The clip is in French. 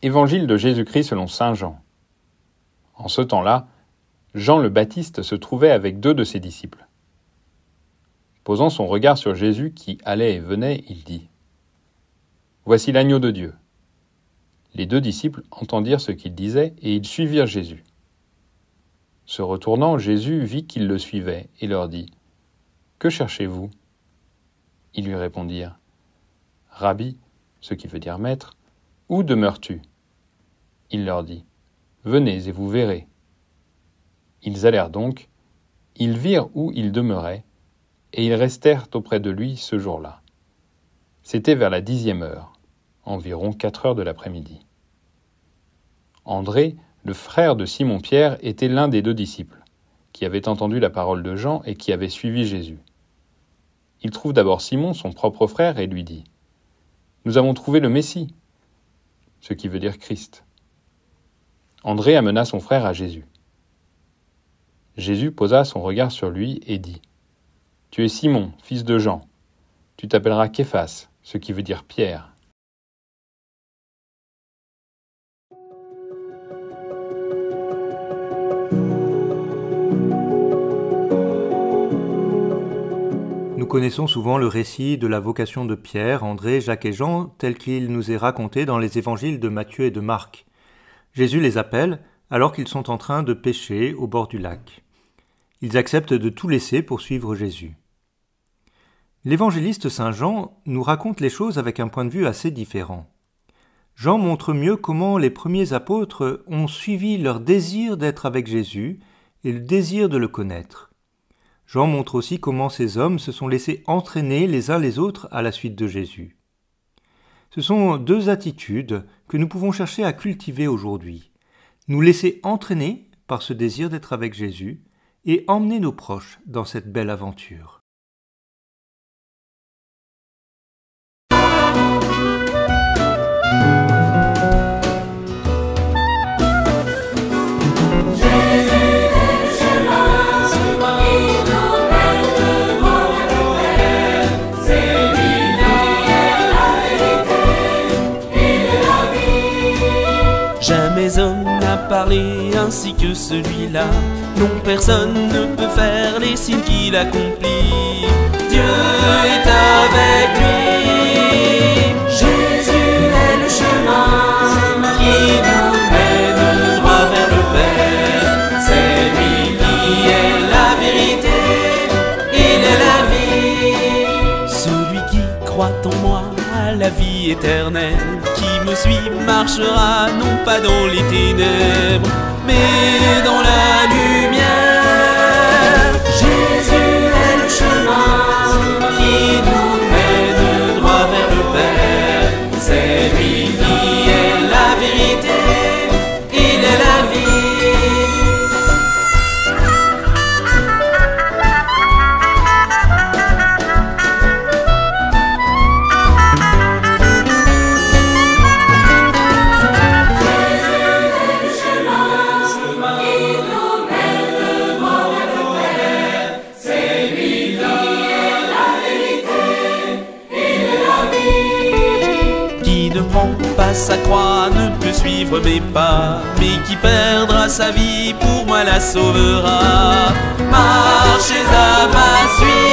Évangile de Jésus-Christ selon saint Jean. En ce temps-là, Jean le Baptiste se trouvait avec 2 de ses disciples. Posant son regard sur Jésus qui allait et venait, il dit : « Voici l'agneau de Dieu. » Les 2 disciples entendirent ce qu'il disait et ils suivirent Jésus. Se retournant, Jésus vit qu'ils le suivaient et leur dit : « Que cherchez-vous » Ils lui répondirent : « Rabbi, ce qui veut dire maître, où demeures-tu » Il leur dit : « Venez et vous verrez. » Ils allèrent donc, ils virent où il demeurait, et ils restèrent auprès de lui ce jour-là. C'était vers la 10e heure, environ 4 heures de l'après-midi. André, le frère de Simon-Pierre, était l'un des 2 disciples, qui avait entendu la parole de Jean et qui avait suivi Jésus. Il trouve d'abord Simon, son propre frère, et lui dit : « Nous avons trouvé le Messie », ce qui veut dire Christ. André amena son frère à Jésus. Jésus posa son regard sur lui et dit : « Tu es Simon, fils de Jean. Tu t'appelleras Képhas, ce qui veut dire Pierre. » Nous connaissons souvent le récit de la vocation de Pierre, André, Jacques et Jean, tel qu'il nous est raconté dans les évangiles de Matthieu et de Marc. Jésus les appelle alors qu'ils sont en train de pêcher au bord du lac. Ils acceptent de tout laisser pour suivre Jésus. L'évangéliste Saint Jean nous raconte les choses avec un point de vue assez différent. Jean montre mieux comment les premiers apôtres ont suivi leur désir d'être avec Jésus et le désir de le connaître. Jean montre aussi comment ces hommes se sont laissés entraîner les uns les autres à la suite de Jésus. Ce sont 2 attitudes que nous pouvons chercher à cultiver aujourd'hui. Nous laisser entraîner par ce désir d'être avec Jésus et emmener nos proches dans cette belle aventure. Jamais homme n'a parlé ainsi que celui-là. Non, personne ne peut faire les signes qu'il accomplit. Dieu est avec lui. Jésus est le chemin qui nous mène droit vers le Père. C'est lui qui est la vérité, il est la vie. Celui qui croit en moi a la vie éternelle. Qui me suit marchera non pas dans les ténèbres, mais dans la lumière. Jésus est le chemin qui nous mène droit vers le Père. C'est lui qui est la vérité, il est la vie. Pas sa croix ne peut suivre mes pas, mais qui perdra sa vie pour moi la sauvera. Marchez à ma suite.